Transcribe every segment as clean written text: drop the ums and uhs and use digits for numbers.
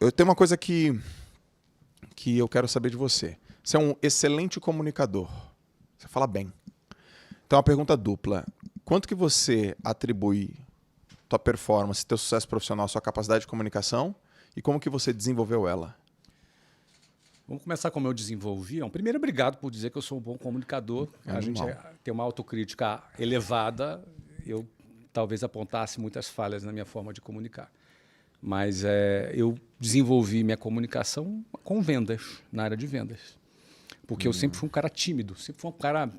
eu tenho uma coisa que eu quero saber de você. Você é um excelente comunicador. Você fala bem. Então, uma pergunta dupla. Quanto que você atribui tua performance, teu sucesso profissional, sua capacidade de comunicação e como que você desenvolveu ela? Vamos começar como eu desenvolvi. Primeiro, obrigado por dizer que eu sou um bom comunicador. A gente tem uma autocrítica elevada. Eu talvez apontasse muitas falhas na minha forma de comunicar. Mas eu desenvolvi minha comunicação com vendas, na área de vendas. Porque eu sempre fui um cara tímido, sempre fui um cara...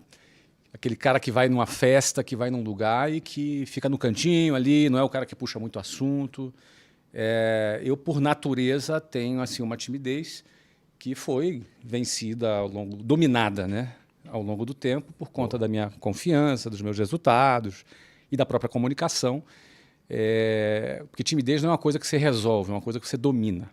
Aquele cara que vai numa festa, que vai num lugar e que fica no cantinho ali, não é o cara que puxa muito assunto. Eu, por natureza, tenho assim, uma timidez que foi vencida dominada, né, ao longo do tempo, por conta da minha confiança, dos meus resultados e da própria comunicação. Porque timidez não é uma coisa que você resolve, é uma coisa que você domina.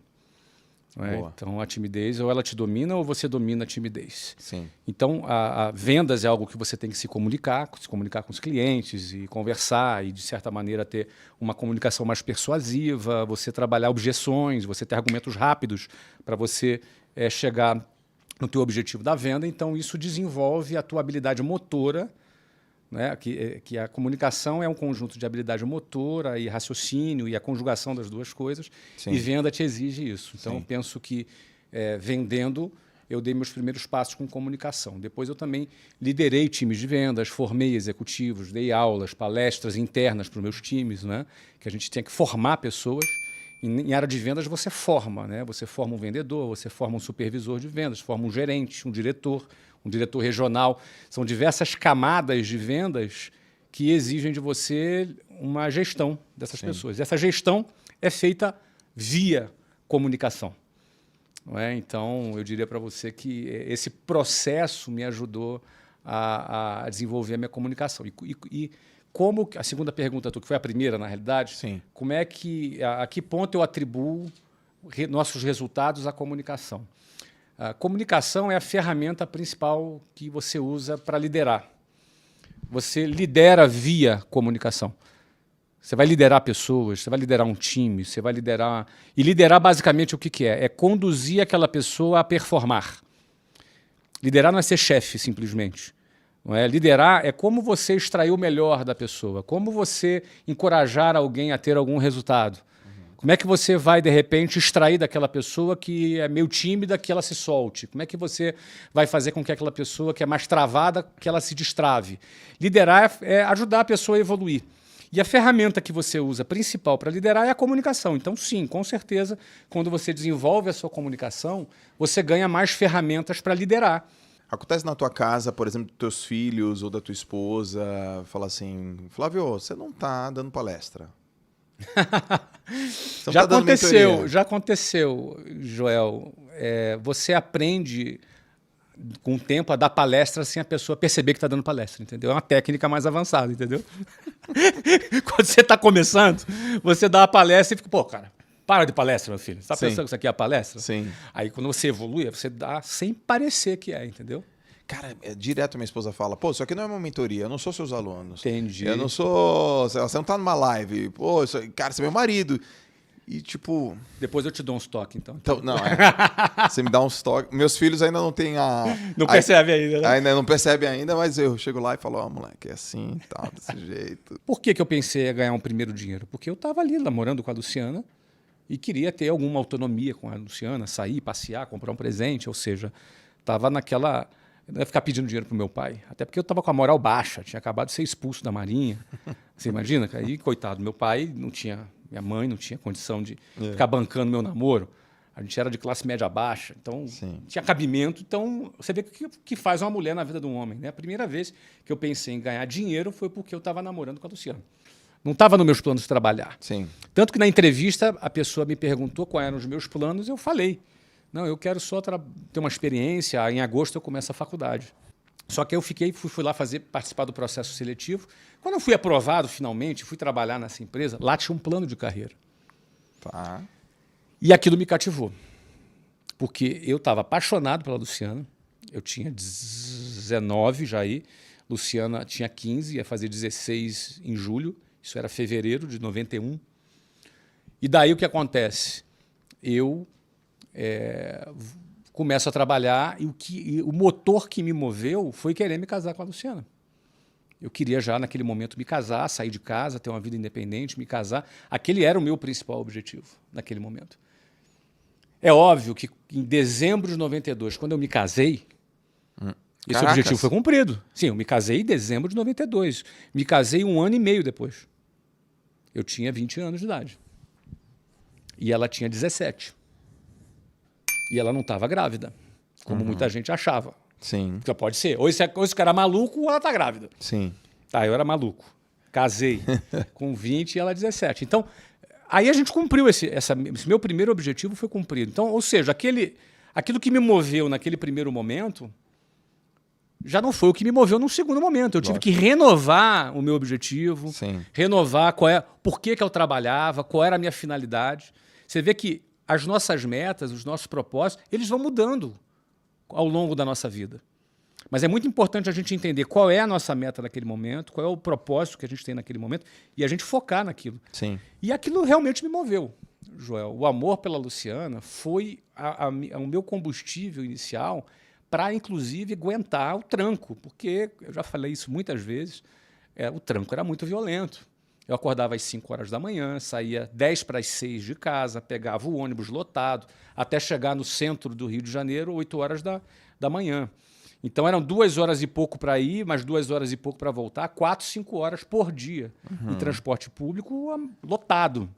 Então, a timidez, ou ela te domina, ou você domina a timidez. Sim. Então, a vendas é algo que você tem que se comunicar com os clientes e conversar e, de certa maneira, ter uma comunicação mais persuasiva, você trabalhar objeções, você ter argumentos rápidos para você chegar no teu objetivo da venda. Então, isso desenvolve a tua habilidade motora, né? Que a comunicação é um conjunto de habilidade motora e raciocínio e a conjugação das duas coisas. Sim. E venda te exige isso. Então, eu penso que vendendo, eu dei meus primeiros passos com comunicação. Depois, eu também liderei times de vendas, formei executivos, dei aulas, palestras internas para os meus times, né? Que a gente tinha que formar pessoas. Em área de vendas, você forma, né? Você forma um vendedor, você forma um supervisor de vendas, forma um gerente, um diretor regional. São diversas camadas de vendas que exigem de você uma gestão dessas pessoas. E essa gestão é feita via comunicação. Não é? Então, eu diria para você que esse processo me ajudou a desenvolver a minha comunicação. E como a segunda pergunta, que foi a primeira, na realidade, sim, como é que, a que ponto eu atribuo nossos resultados à comunicação? A comunicação é a ferramenta principal que você usa para liderar. Você lidera via comunicação. Você vai liderar pessoas, você vai liderar um time, você vai liderar... E liderar, basicamente, o que é? É conduzir aquela pessoa a performar. Liderar não é ser chefe, simplesmente. Não é? Liderar é como você extrair o melhor da pessoa, como você encorajar alguém a ter algum resultado. Como é que você vai, de repente, extrair daquela pessoa que é meio tímida, que ela se solte? Como é que você vai fazer com que aquela pessoa que é mais travada, que ela se destrave? Liderar é ajudar a pessoa a evoluir. E a ferramenta que você usa principal para liderar é a comunicação. Então, sim, com certeza, quando você desenvolve a sua comunicação, você ganha mais ferramentas para liderar. Acontece na tua casa, por exemplo, dos teus filhos ou da tua esposa, fala assim, Flávio, você não está dando palestra. Já aconteceu, Joel. Você aprende com o tempo a dar palestra sem a pessoa perceber que está dando palestra, entendeu? É uma técnica mais avançada, entendeu? Quando você está começando, você dá uma palestra e fica, pô, cara, para de palestra, meu filho. Você está pensando que isso aqui é a palestra? Sim. Aí quando você evolui, você dá sem parecer que é, entendeu? Cara, direto minha esposa fala, pô, isso aqui não é uma mentoria, eu não sou seus alunos. Entendi. Eu não sou... Você não tá numa live. Pô, cara, você é meu marido. E tipo... Depois eu te dou uns toques, então. Não, você me dá uns toques. Meus filhos ainda não têm a... Não percebe ainda, né? Ainda não percebe ainda, mas eu chego lá e falo, ó, moleque, é assim, tal, desse jeito. Por que eu pensei em ganhar um primeiro dinheiro? Porque eu estava ali namorando com a Luciana e queria ter alguma autonomia com a Luciana, sair, passear, comprar um presente, ou seja, estava naquela... Eu não ia ficar pedindo dinheiro para o meu pai, até porque eu estava com a moral baixa, tinha acabado de ser expulso da Marinha. Você imagina? Aí, coitado, meu pai não tinha, minha mãe não tinha condição de ficar bancando meu namoro. A gente era de classe média baixa, então tinha cabimento. Então, você vê o que faz uma mulher na vida de um homem, né? A primeira vez que eu pensei em ganhar dinheiro foi porque eu estava namorando com a Luciana. Não estava nos meus planos de trabalhar. Sim. Tanto que na entrevista a pessoa me perguntou quais eram os meus planos, eu falei. Não, eu quero só ter uma experiência, em agosto eu começo a faculdade. Só que eu fui lá participar do processo seletivo. Quando eu fui aprovado, finalmente, fui trabalhar nessa empresa, lá tinha um plano de carreira. Tá. E aquilo me cativou. Porque eu estava apaixonado pela Luciana, eu tinha 19 já aí, Luciana tinha 15, ia fazer 16 em julho, isso era fevereiro de 91. E daí o que acontece? eu começo a trabalhar e o motor que me moveu foi querer me casar com a Luciana. Eu queria já, naquele momento, me casar, sair de casa, ter uma vida independente, me casar. Aquele era o meu principal objetivo, naquele momento. É óbvio que em dezembro de 92, quando eu me casei, esse objetivo foi cumprido. Sim, eu me casei em dezembro de 92. Me casei 1 ano e meio depois. Eu tinha 20 anos de idade. E ela tinha 17. E ela não estava grávida, como muita gente achava. Sim. Então pode ser. Ou esse cara é maluco ou ela está grávida. Sim. Tá, eu era maluco. Casei com 20 e ela 17. Então, aí a gente cumpriu esse meu primeiro objetivo foi cumprido. Então, ou seja, aquilo que me moveu naquele primeiro momento já não foi o que me moveu num segundo momento. Eu tive que renovar o meu objetivo, renovar por que eu trabalhava, qual era a minha finalidade. Você vê que as nossas metas, os nossos propósitos, eles vão mudando ao longo da nossa vida. Mas é muito importante a gente entender qual é a nossa meta naquele momento, qual é o propósito que a gente tem naquele momento e a gente focar naquilo. Sim. E aquilo realmente me moveu, Joel. O amor pela Luciana foi o meu combustível inicial para, inclusive, aguentar o tranco, porque eu já falei isso muitas vezes, o tranco era muito violento. Eu acordava às 5 horas da manhã, saía 10 para as 6 de casa, pegava o ônibus lotado, até chegar no centro do Rio de Janeiro, 8 horas da manhã. Então eram 2 horas e pouco para ir, mais 2 horas e pouco para voltar, 4, 5 horas por dia em transporte público lotado.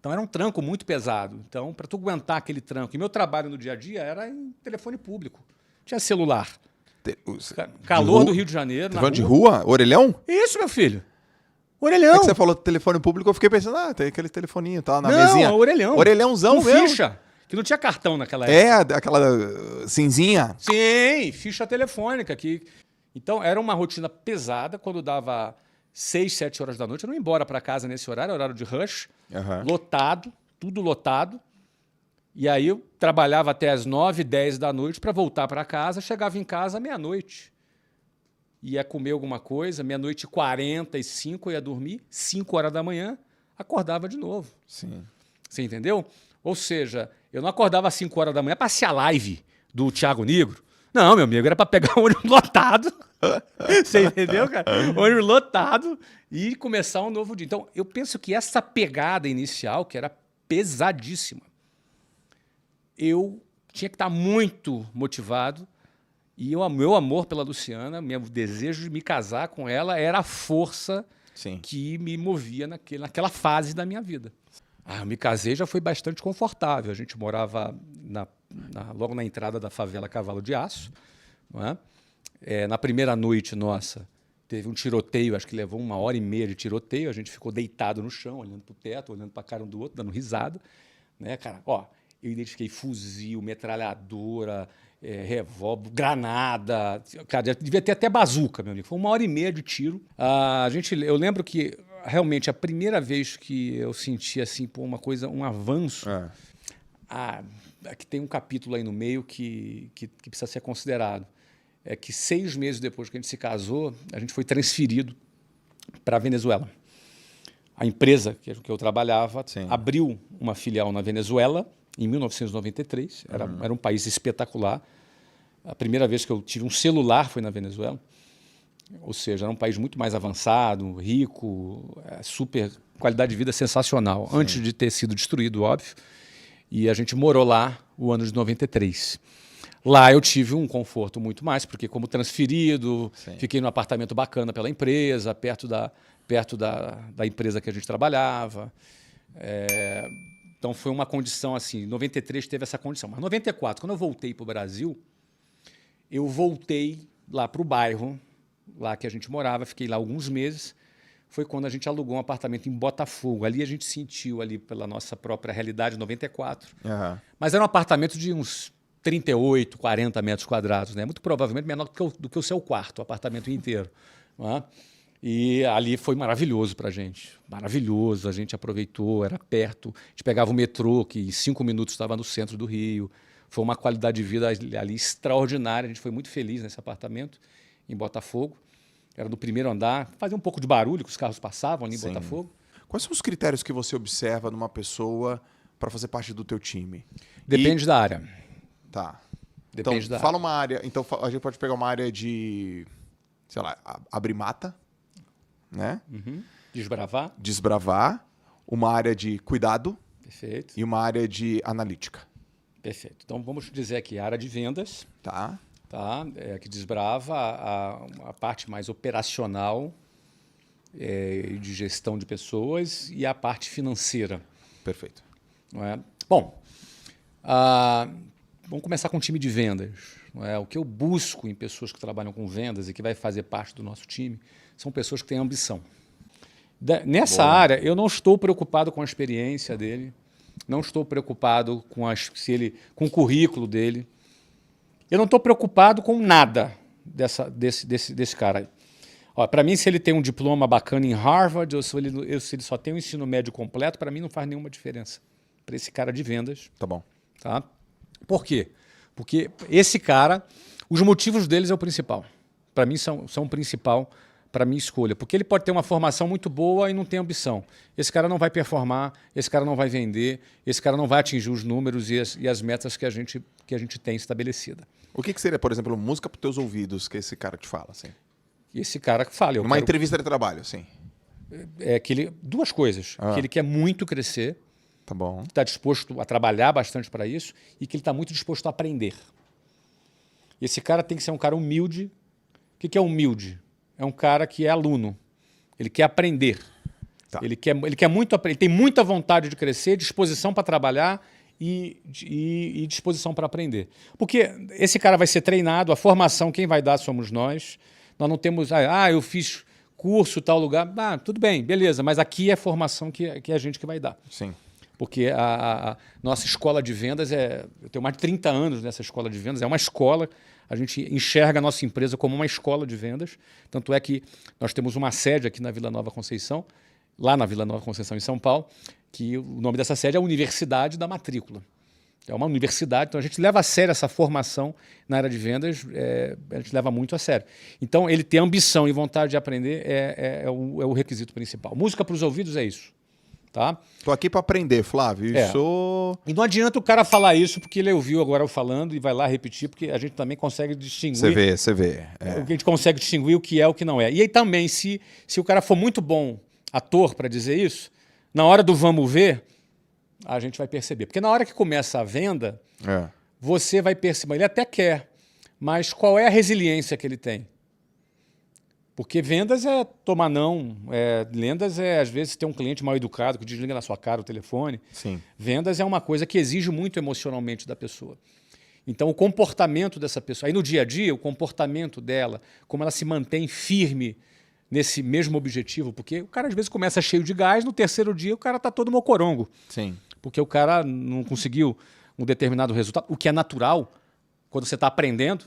Então era um tranco muito pesado. Então, para tu aguentar aquele tranco, e meu trabalho no dia a dia era em telefone público. Tinha celular. Calor do Rio de Janeiro. Telefone de rua? Orelhão? Isso, meu filho. Orelhão. É que você falou telefone público, eu fiquei pensando, tem aquele telefoninho, tá, na mesinha. Não, orelhão. Orelhãozão com mesmo. Ficha, que não tinha cartão naquela época. Aquela cinzinha. Sim, ficha telefônica. Então, era uma rotina pesada. Quando dava 6, 7 horas da noite, eu não ia embora para casa nesse horário de rush, lotado, tudo lotado. E aí eu trabalhava até as 9, 10 da noite para voltar para casa, chegava em casa à meia-noite. Ia comer alguma coisa, 00:45 eu ia dormir, 5 horas da manhã, acordava de novo. Sim. Você entendeu? Ou seja, eu não acordava às 5 horas da manhã para assistir a live do Thiago Nigro. Não, meu amigo, era para pegar o ônibus lotado. Você entendeu, cara? O ônibus lotado e começar um novo dia. Então, eu penso que essa pegada inicial, que era pesadíssima, eu tinha que estar muito motivado. E o meu amor pela Luciana, meu desejo de me casar com ela era a força que me movia naquela fase da minha vida. Eu me casei, já foi bastante confortável. A gente morava logo na entrada da favela Cavalo de Aço. Não é? Na primeira noite nossa, teve um tiroteio, acho que levou 1h30 de tiroteio. A gente ficou deitado no chão, olhando para o teto, olhando para a cara um do outro, dando risada. Né, cara? Eu identifiquei fuzil, metralhadora, revólver, granada. Cara, devia ter até bazuca, meu amigo. Foi 1h30 de tiro. Eu lembro que realmente a primeira vez que eu senti assim, uma coisa, um avanço. Que tem um capítulo aí no meio que precisa ser considerado. É que 6 meses depois que a gente se casou, a gente foi transferido para a Venezuela. A empresa que eu trabalhava abriu uma filial na Venezuela em 1993. Era um país espetacular. A primeira vez que eu tive um celular foi na Venezuela. Ou seja, era um país muito mais avançado, rico, super qualidade de vida sensacional. Antes de ter sido destruído, óbvio. E a gente morou lá o ano de 93. Lá eu tive um conforto muito mais, porque como transferido, fiquei num apartamento bacana pela empresa, perto da empresa que a gente trabalhava. Então foi uma condição assim, 93 teve essa condição. Mas 94, quando eu voltei para o Brasil, eu voltei lá para o bairro, lá que a gente morava, fiquei lá alguns meses. Foi quando a gente alugou um apartamento em Botafogo. Ali a gente sentiu, ali pela nossa própria realidade, 94. Mas era um apartamento de uns 38, 40 metros quadrados, né? Muito provavelmente menor do que o seu quarto, o apartamento inteiro. Não é? E ali foi maravilhoso para a gente. Maravilhoso, a gente aproveitou, era perto. A gente pegava o metrô, que em 5 minutos estava no centro do Rio. Foi uma qualidade de vida ali extraordinária. A gente foi muito feliz nesse apartamento, em Botafogo. Era do primeiro andar, fazia um pouco de barulho, que os carros passavam ali em Botafogo. Quais são os critérios que você observa numa pessoa para fazer parte do teu time? Depende da área. Tá. Depende Então, da fala uma área. Então, a gente pode pegar uma área de, sei lá, abrir mata, né? Desbravar. Desbravar. Uma área de cuidado Perfeito. e uma área de analítica. Perfeito. Então, vamos dizer aqui, a área de vendas, Tá? tá? Que desbrava a parte mais operacional e de gestão de pessoas e a parte financeira. Perfeito. Não é? Bom, vamos começar com o time de vendas. Não é? O que eu busco em pessoas que trabalham com vendas e que vai fazer parte do nosso time são pessoas que têm ambição. Nessa área, eu não estou preocupado com a experiência dele, não estou preocupado com o currículo dele, eu não estou preocupado com nada desse cara aí. Para mim, se ele tem um diploma bacana em Harvard ou se ele só tem um ensino médio completo, para mim não faz nenhuma diferença para esse cara de vendas. Tá bom. Tá? Por quê? Porque esse cara, os motivos deles é o principal. Para mim são o principal para minha escolha. Porque ele pode ter uma formação muito boa e não tem ambição. Esse cara não vai performar, esse cara não vai vender, esse cara não vai atingir os números e as metas que a gente tem estabelecida. O que seria, por exemplo, música para os teus ouvidos que esse cara te fala? Assim? E esse cara que fala... Uma entrevista de trabalho, sim. Duas coisas. Que ele quer muito crescer, tá bom. está disposto a trabalhar bastante para isso e que ele está muito disposto a aprender. Esse cara tem que ser um cara humilde. O que é humilde? É um cara que é aluno. Ele quer aprender. Tá. Ele quer muito aprender. Ele tem muita vontade de crescer, disposição para trabalhar e disposição para aprender. Porque esse cara vai ser treinado, a formação quem vai dar somos nós. Nós não temos... eu fiz curso tal lugar. Tudo bem, beleza. Mas aqui é a formação que é a gente que vai dar. Sim. Porque a nossa escola de vendas eu tenho mais de 30 anos nessa escola de vendas, é uma escola, a gente enxerga a nossa empresa como uma escola de vendas, tanto é que nós temos uma sede aqui na Vila Nova Conceição, lá na Vila Nova Conceição, em São Paulo, que o nome dessa sede é Universidade da Matrícula. É uma universidade, então a gente leva a sério essa formação na área de vendas, a gente leva muito a sério. Então ele ter ambição e vontade de aprender é o requisito principal. Música para os ouvidos é isso. Tá? Tô aqui para aprender, Flávio. E não adianta o cara falar isso porque ele ouviu agora eu falando e vai lá repetir, porque a gente também consegue distinguir. Você vê. A gente consegue distinguir o que é e o que não é. E aí também, se o cara for muito bom ator para dizer isso, na hora do vamos ver, a gente vai perceber. Porque na hora que começa a venda, você vai perceber. Ele até quer, mas qual é a resiliência que ele tem? Porque vendas é tomar não, vendas às vezes ter um cliente mal educado que desliga na sua cara o telefone. Sim. Vendas é uma coisa que exige muito emocionalmente da pessoa. Então o comportamento dessa pessoa, aí no dia a dia, o comportamento dela, como ela se mantém firme nesse mesmo objetivo, porque o cara às vezes começa cheio de gás, no terceiro dia o cara está todo mocorongo. Sim. Porque o cara não conseguiu um determinado resultado, o que é natural quando você está aprendendo.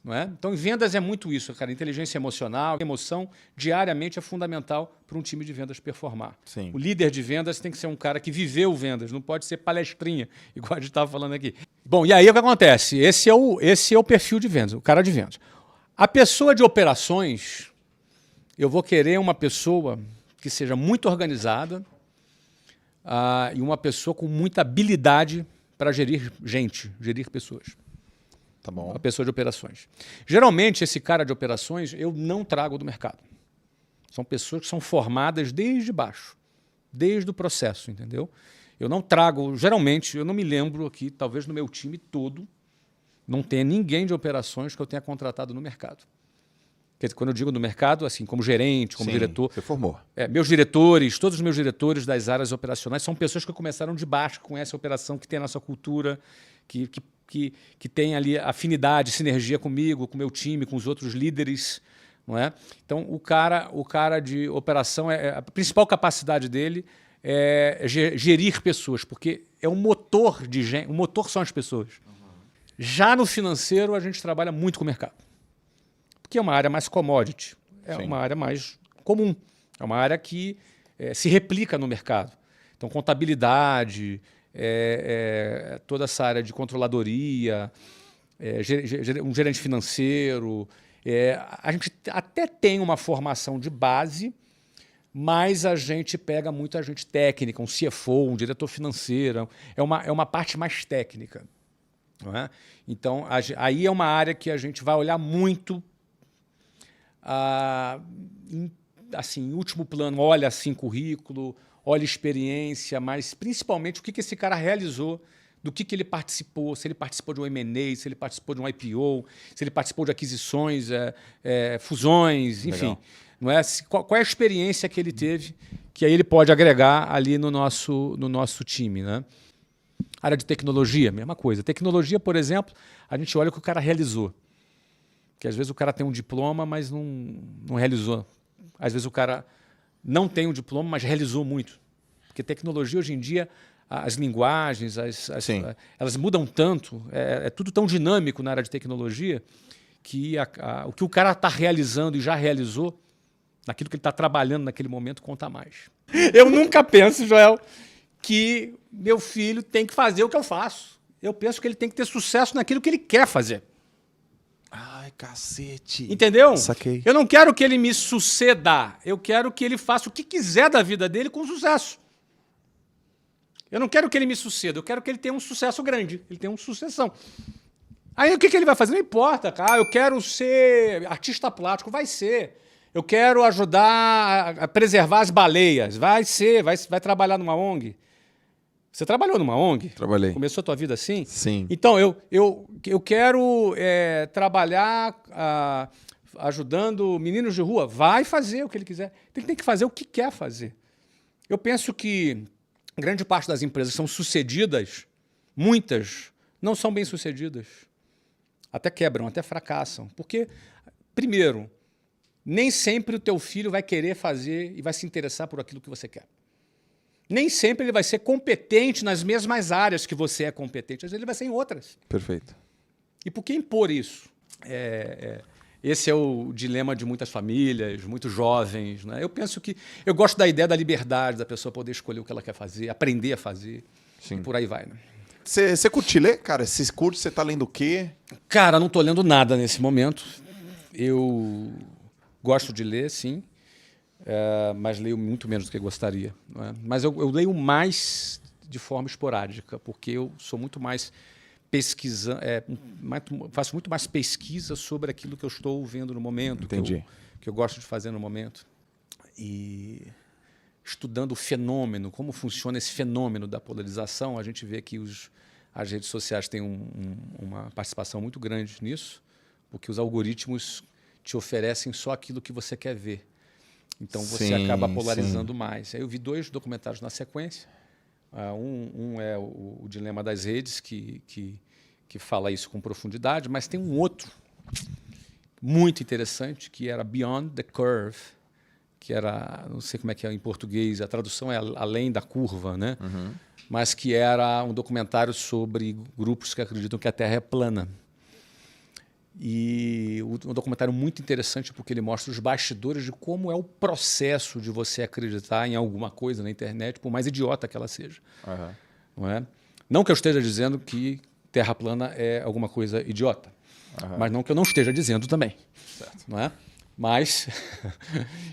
Não é? Então, em vendas é muito isso, cara. Inteligência emocional, emoção, diariamente é fundamental para um time de vendas performar. Sim. O líder de vendas tem que ser um cara que viveu vendas, não pode ser palestrinha, igual a gente estava falando aqui. Bom, e aí o que acontece? Esse é o perfil de vendas, o cara de vendas. A pessoa de operações, eu vou querer uma pessoa que seja muito organizada e uma pessoa com muita habilidade para gerir gente, gerir pessoas. Tá bom. Uma pessoa de operações. Geralmente, esse cara de operações eu não trago do mercado. São pessoas que são formadas desde baixo, desde o processo, entendeu? Eu não trago, geralmente, eu não me lembro aqui, talvez no meu time todo, não tenha ninguém de operações que eu tenha contratado no mercado. Quer dizer, quando eu digo no mercado, assim, como gerente, como diretor... Você formou. Meus diretores, todos os meus diretores das áreas operacionais são pessoas que começaram de baixo, que conhecem a operação, que tem a nossa cultura, que tem ali afinidade, sinergia comigo, com o meu time, com os outros líderes. Não é? Então, o cara de operação, a principal capacidade dele é gerir pessoas, porque é um motor de gente, o motor são as pessoas. Já no financeiro, a gente trabalha muito com o mercado. Porque é uma área mais commodity, uma área mais comum, é uma área que se replica no mercado. Então, contabilidade, toda essa área de controladoria, um gerente financeiro. A gente até tem uma formação de base, mas a gente pega muita gente técnica, um CFO, um diretor financeiro, é uma parte mais técnica. Não é? Então, aí é uma área que a gente vai olhar muito em último plano, olha assim currículo, olha experiência, mas principalmente o que esse cara realizou, do que ele participou, se ele participou de um M&A, se ele participou de um IPO, se ele participou de aquisições, fusões, enfim. Legal. Não é? Qual é a experiência que ele teve que aí ele pode agregar ali no nosso time, né? Área de tecnologia, mesma coisa. Tecnologia, por exemplo, a gente olha o que o cara realizou. Porque às vezes o cara tem um diploma, mas não realizou. Às vezes o cara não tem um diploma, mas realizou muito. Porque tecnologia, hoje em dia, as linguagens, elas mudam tanto, é tudo tão dinâmico na área de tecnologia, que o que o cara está realizando e já realizou, naquilo que ele está trabalhando naquele momento, conta mais. Eu nunca penso, Joel, que meu filho tem que fazer o que eu faço. Eu penso que ele tem que ter sucesso naquilo que ele quer fazer. Ai, cacete. Entendeu? Saquei. Eu não quero que ele me suceda. Eu quero que ele faça o que quiser da vida dele com sucesso. Eu não quero que ele me suceda. Eu quero que ele tenha um sucesso grande. Ele tenha uma sucessão. Aí o que ele vai fazer? Não importa, cara. Eu quero ser artista plástico. Vai ser. Eu quero ajudar a preservar as baleias. Vai ser. Vai trabalhar numa ONG. Você trabalhou numa ONG? Trabalhei. Começou a tua vida assim? Sim. Então, eu quero trabalhar ajudando meninos de rua. Vai fazer o que ele quiser. Ele tem que fazer o que quer fazer. Eu penso que grande parte das empresas são sucedidas, muitas não são bem sucedidas. Até quebram, até fracassam. Porque, primeiro, nem sempre o teu filho vai querer fazer e vai se interessar por aquilo que você quer. Nem sempre ele vai ser competente nas mesmas áreas que você é competente. Às vezes ele vai ser em outras. Perfeito. E por que impor isso? Esse é o dilema de muitas famílias, muitos jovens. Né? Eu gosto da ideia da liberdade, da pessoa poder escolher o que ela quer fazer, aprender a fazer. Sim. E por aí vai. Né? Você curte ler, cara? Se curte, você tá lendo o quê? Cara, não estou lendo nada nesse momento. Eu gosto de ler, sim. Mas leio muito menos do que gostaria. Não é? Mas eu leio mais de forma esporádica, porque eu sou muito mais pesquisando, faço muito mais pesquisa sobre aquilo que eu estou vendo no momento, que eu gosto de fazer no momento. E estudando o fenômeno, como funciona esse fenômeno da polarização, a gente vê que as redes sociais têm uma participação muito grande nisso, porque os algoritmos te oferecem só aquilo que você quer ver. Então você acaba polarizando mais. Aí eu vi 2 documentários na sequência. Um é o Dilema das Redes, que fala isso com profundidade, mas tem um outro muito interessante, que era Beyond the Curve, que era, não sei como é que é em português, a tradução é Além da Curva, né? Uhum. Mas que era um documentário sobre grupos que acreditam que a Terra é plana. E um documentário muito interessante porque ele mostra os bastidores de como é o processo de você acreditar em alguma coisa na internet, por mais idiota que ela seja. Uhum. Não é? Não que eu esteja dizendo que Terra plana é alguma coisa idiota, mas não que eu não esteja dizendo também. Certo. Não é? Mas,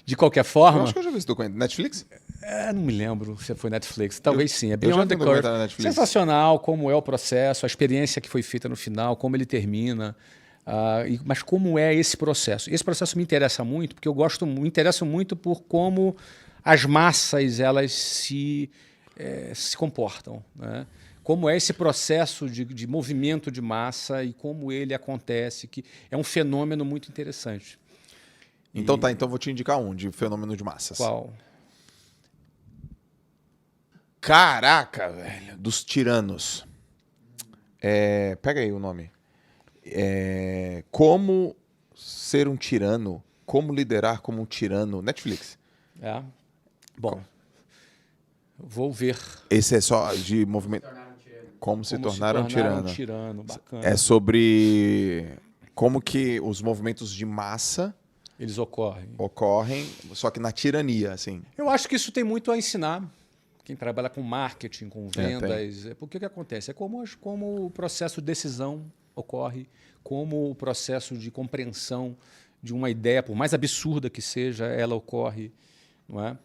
de qualquer forma... Eu acho que eu já vi esse documentário. Netflix? Não me lembro se foi Netflix. Talvez sim. É Beyond the Curve. Sensacional como é o processo, a experiência que foi feita no final, como ele termina... mas como é esse processo? Esse processo me interessa muito porque me interesso muito por como as massas elas se comportam, né? Como é esse processo de movimento de massa e como ele acontece, que é um fenômeno muito interessante. Então então vou te indicar um de fenômeno de massas. Qual? Caraca, velho, dos tiranos. Pega aí o nome. Como ser um tirano, como liderar como um tirano. Netflix. Bom, vou ver. Esse é só de movimento. Como se tornar um tirano. Bacana. É sobre como que os movimentos de massa eles ocorrem, só que na tirania, assim. Eu acho que isso tem muito a ensinar. Quem trabalha com marketing, com vendas, porque o que acontece? É como o processo de decisão ocorre, como o processo de compreensão de uma ideia, por mais absurda que seja, ela ocorre. não é?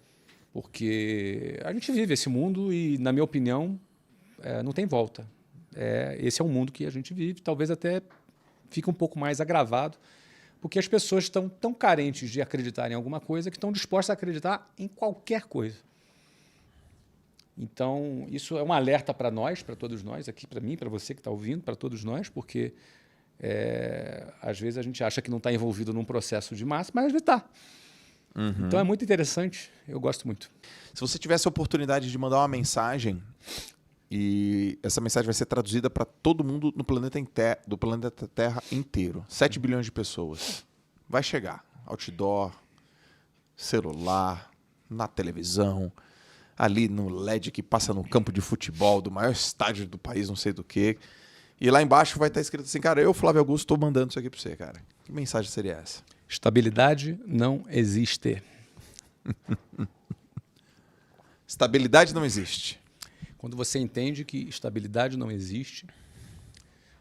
Porque a gente vive esse mundo e, na minha opinião, não tem volta. Esse é o mundo que a gente vive, talvez até fique um pouco mais agravado, porque as pessoas estão tão carentes de acreditar em alguma coisa que estão dispostas a acreditar em qualquer coisa. Então, isso é um alerta para nós, para todos nós, aqui para mim, para você que está ouvindo, para todos nós, porque às vezes a gente acha que não está envolvido num processo de massa, mas às vezes está. Uhum. Então é muito interessante, eu gosto muito. Se você tivesse a oportunidade de mandar uma mensagem, e essa mensagem vai ser traduzida para todo mundo no do planeta Terra inteiro, 7 bilhões de pessoas, vai chegar outdoor, celular, na televisão, ali no LED que passa no campo de futebol do maior estádio do país, não sei do que. E lá embaixo vai estar escrito assim, cara, eu, Flávio Augusto, estou mandando isso aqui para você, cara. Que mensagem seria essa? Estabilidade não existe. Estabilidade não existe. Quando você entende que estabilidade não existe,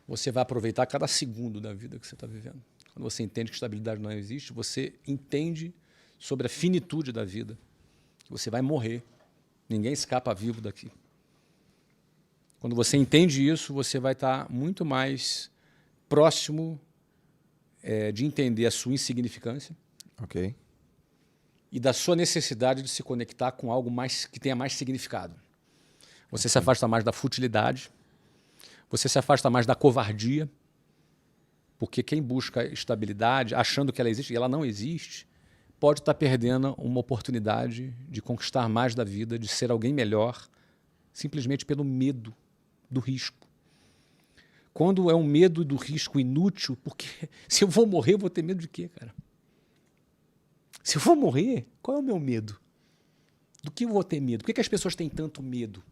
você vai aproveitar cada segundo da vida que você está vivendo. Quando você entende que estabilidade não existe, você entende sobre a finitude da vida. Que você vai morrer. Ninguém escapa vivo daqui. Quando você entende isso, você vai estar muito mais próximo de entender a sua insignificância. Ok. E da sua necessidade de se conectar com algo mais que tenha mais significado. Você se afasta mais da futilidade, você se afasta mais da covardia, porque quem busca estabilidade, achando que ela existe, e ela não existe, pode estar perdendo uma oportunidade de conquistar mais da vida, de ser alguém melhor, simplesmente pelo medo do risco. Quando é um medo do risco inútil, porque se eu vou morrer, eu vou ter medo de quê, cara? Se eu vou morrer, qual é o meu medo? Do que eu vou ter medo? Por que as pessoas têm tanto medo?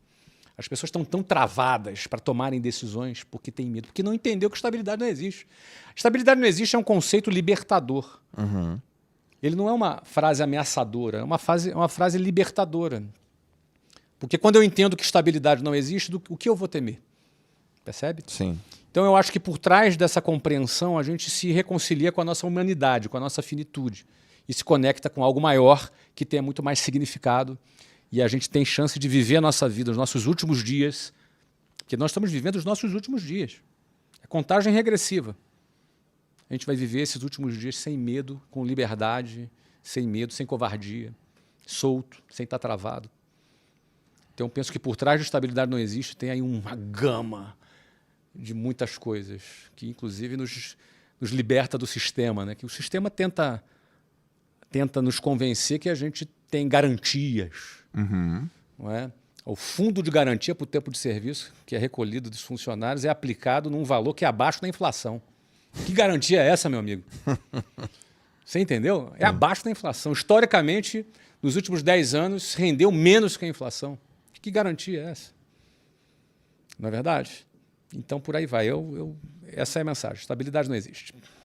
As pessoas estão tão travadas para tomarem decisões porque têm medo, porque não entendeu que estabilidade não existe. Estabilidade não existe é um conceito libertador. Uhum. Ele não é uma frase ameaçadora, é uma frase libertadora. Porque quando eu entendo que estabilidade não existe, o que eu vou temer? Percebe? Sim. Então eu acho que por trás dessa compreensão a gente se reconcilia com a nossa humanidade, com a nossa finitude e se conecta com algo maior que tenha muito mais significado e a gente tem chance de viver a nossa vida, os nossos últimos dias, porque nós estamos vivendo os nossos últimos dias. É contagem regressiva. A gente vai viver esses últimos dias sem medo, com liberdade, sem medo, sem covardia, solto, sem estar travado. Então eu penso que por trás de estabilidade não existe, tem aí uma gama de muitas coisas, que inclusive nos liberta do sistema, né? Que o sistema tenta nos convencer que a gente tem garantias. Uhum. Não é? O fundo de garantia para o tempo de serviço, que é recolhido dos funcionários, é aplicado num valor que é abaixo da inflação. Que garantia é essa, meu amigo? Você entendeu? É abaixo da inflação. Historicamente, nos últimos 10 anos, rendeu menos que a inflação. Que garantia é essa? Não é verdade? Então, por aí vai. Essa é a mensagem. Estabilidade não existe.